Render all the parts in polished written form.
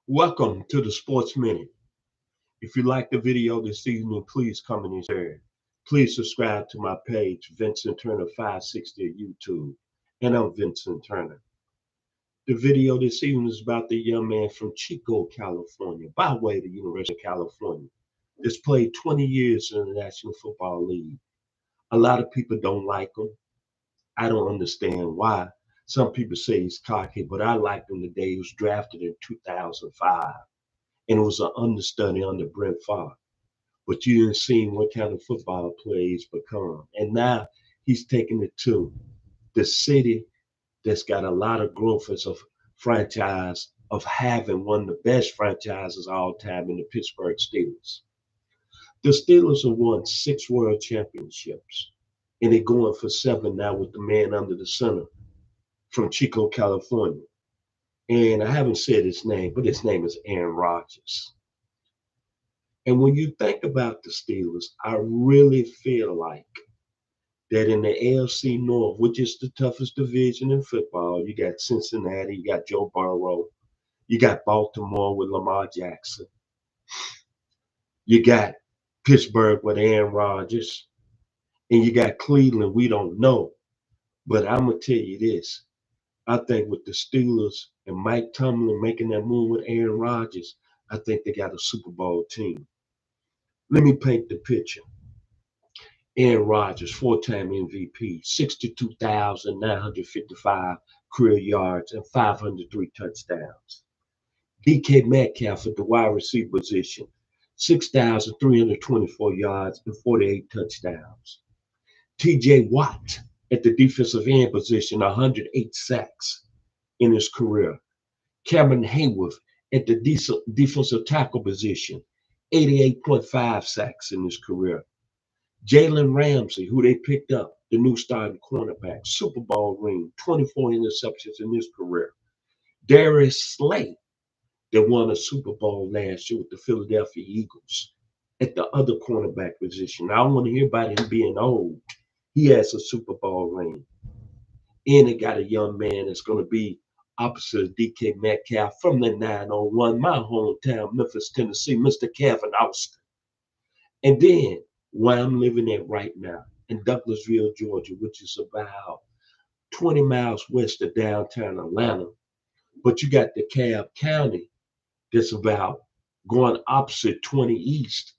Welcome to the Sports Minute. If you like the video this evening, please comment and share. Please subscribe to my page, Vincent Turner 560 at YouTube. And I'm Vincent Turner. The video this evening is about the young man from Chico, California, by way of the University of California, that's played 20 years in the National Football League. A lot of people don't like him. I don't understand why. Some people say he's cocky, but I liked him the day he was drafted in 2005. And it was an understudy under Brent Favre. But you didn't see what kind of football player he's become. And now he's taking it to the city that's got a lot of growth as a franchise of having one of the best franchises all time in the Pittsburgh Steelers. The Steelers have won 6 world championships, and they're going for 7 now with the man under the center from Chico, California. And I haven't said his name, but his name is Aaron Rodgers. And when you think about the Steelers, I really feel like that in the AFC North, which is the toughest division in football, you got Cincinnati, you got Joe Burrow, you got Baltimore with Lamar Jackson, you got Pittsburgh with Aaron Rodgers, and you got Cleveland, we don't know. But I'm going to tell you this. I think with the Steelers and Mike Tomlin making that move with Aaron Rodgers, I think they got a Super Bowl team. Let me paint the picture. Aaron Rodgers, 4-time MVP, 62,955 career yards and 503 touchdowns. DK Metcalf at the wide receiver position, 6,324 yards and 48 touchdowns. TJ Watt at the defensive end position, 108 sacks in his career. Cameron Hayworth at the defensive tackle position, 88.5 sacks in his career. Jalen Ramsey, who they picked up, the new starting cornerback, Super Bowl ring, 24 interceptions in his career. Darius Slay, that won a Super Bowl last year with the Philadelphia Eagles at the other cornerback position. I don't want to hear about him being old. He has a Super Bowl ring. And they got a young man that's going to be opposite of DK Metcalf from the 901, my hometown, Memphis, Tennessee, Mr. Kevin Austin. And then where I'm living at right now in Douglasville, Georgia, which is about 20 miles west of downtown Atlanta. But you got DeKalb County that's about going opposite 20 east.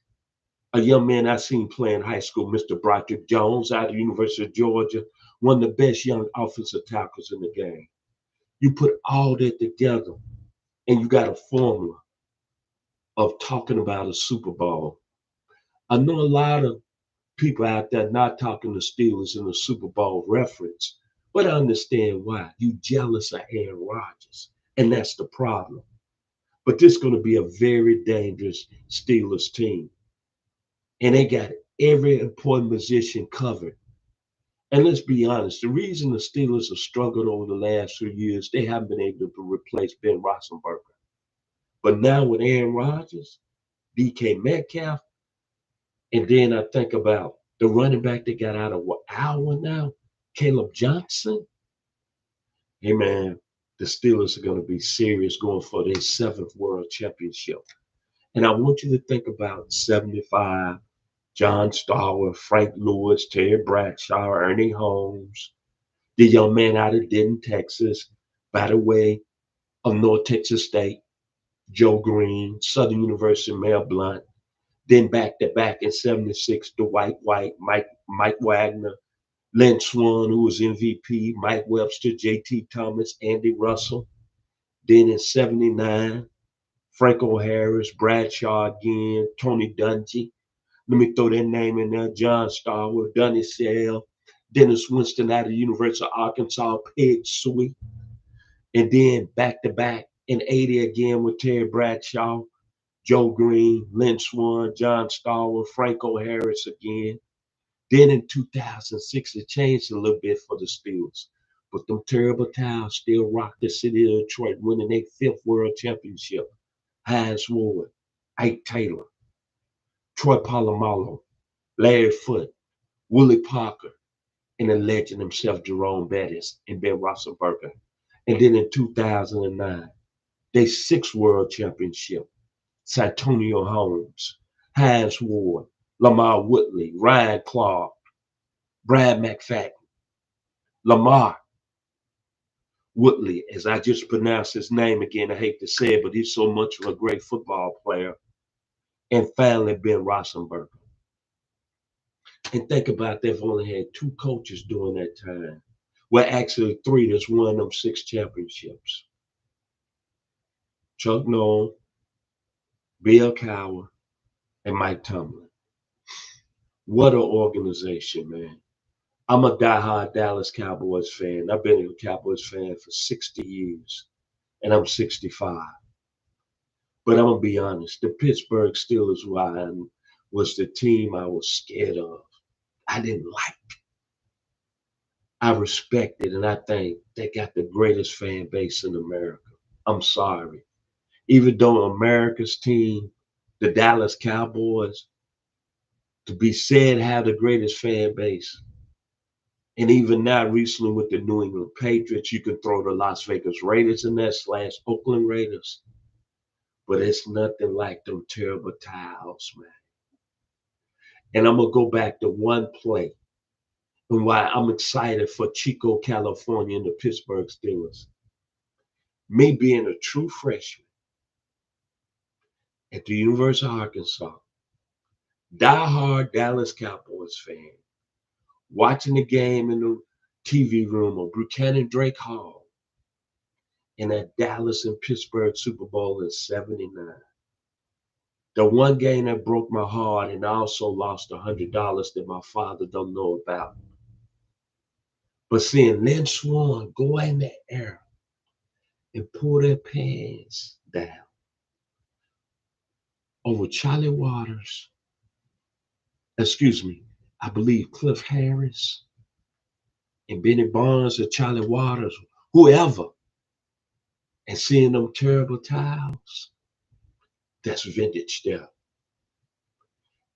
A young man I seen playing high school, Mr. Broderick Jones, out of the University of Georgia, one of the best young offensive tackles in the game. You put all that together, and you got a formula of talking about a Super Bowl. I know a lot of people out there not talking to Steelers in the Super Bowl reference, but I understand why. You jealous of Aaron Rodgers, and that's the problem. But this is going to be a very dangerous Steelers team. And they got every important position covered. And let's be honest, the reason the Steelers have struggled over the last few years, they haven't been able to replace Ben Roethlisberger. But now with Aaron Rodgers, DK Metcalf, and then I think about the running back they got out of Iowa now, Caleb Johnson. Hey, man, the Steelers are going to be serious going for their 7th world championship. And I want you to think about 75, John Starwer, Frank Lewis, Terry Bradshaw, Ernie Holmes, the young man out of Denton, Texas, by the way, of North Texas State, Joe Green, Southern University, Mel Blount. Then back-to-back in 76, Dwight White, Mike Wagner, Lynn Swann, who was MVP, Mike Webster, J.T. Thomas, Andy Russell. Then in 79, Franco Harris, Bradshaw again, Tony Dungy. Let me throw that name in there. John Starwood, Donnie Shell, Dennis Winston out of the University of Arkansas, Pig Sweet. And then back-to-back in 80 again with Terry Bradshaw, Joe Green, Lynn Swann, John Starwood, Franco Harris again. Then in 2006, it changed a little bit for the Steelers. But them terrible towels still rock the city of Detroit, winning their 5th world championship. Hines Ward, Ike Taylor, Troy Polamalu, Larry Foote, Willie Parker, and the legend himself, Jerome Bettis, and Ben Roethlisberger. And then in 2009, They 6th world championship. Santonio Holmes, Hines Ward, Lamar Woodley, Ryan Clark, Brad McFadden, Lamar Woodley, as I just pronounced his name again. I hate to say it, but he's so much of a great football player. And finally, Ben Roethlisberger. And think about they've only had 2 coaches during that time. Well, actually 3 that's won them 6 championships. Chuck Noll, Bill Cowher, and Mike Tomlin. What an organization, man. I'm a diehard Dallas Cowboys fan. I've been a Cowboys fan for 60 years, and I'm 65. But I'm going to be honest, the Pittsburgh Steelers was the team I was scared of. I didn't like. I respect it, and I think they got the greatest fan base in America. I'm sorry. Even though America's team, the Dallas Cowboys, to be said have the greatest fan base, and even now recently with the New England Patriots, you can throw the Las Vegas Raiders in there / Oakland Raiders, but it's nothing like them terrible towels, man. And I'm going to go back to one play and why I'm excited for Chico, California and the Pittsburgh Steelers. Me being a true freshman at the University of Arkansas, diehard Dallas Cowboys fan, watching the game in the TV room of Buchanan Drake Hall in that Dallas and Pittsburgh Super Bowl in '79. The one game that broke my heart, and I also lost $100 that my father don't know about. But seeing Lynn Swan go in the air and pull their pants down over Charlie Waters, I believe Cliff Harris and Benny Barnes or Charlie Waters, whoever, and seeing them terrible towels, that's vintage there.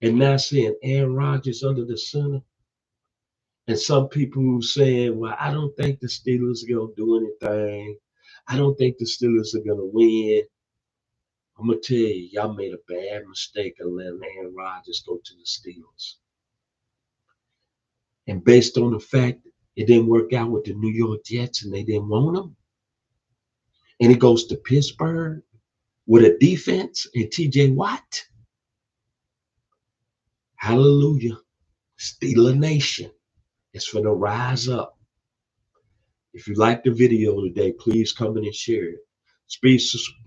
And now seeing Aaron Rodgers under the center, and some people who saying, well, I don't think the Steelers are going to do anything. I don't think the Steelers are going to win. I'm going to tell you, y'all made a bad mistake of letting Aaron Rodgers go to the Steelers. And based on the fact it didn't work out with the New York Jets and they didn't want him, and he goes to Pittsburgh with a defense and TJ Watt. Hallelujah. Steeler Nation is for the rise up. If you like the video today, please come in and share it.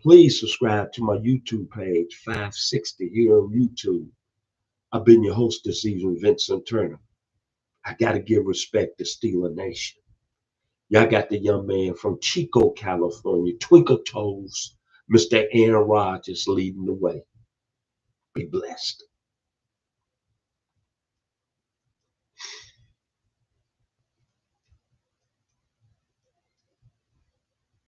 Please subscribe to my YouTube page, 560 here on YouTube. I've been your host this evening, Vincent Turner. I got to give respect to Steeler Nation. Y'all got the young man from Chico, California, Twinkle Toes, Mr. Aaron Rodgers leading the way. Be blessed.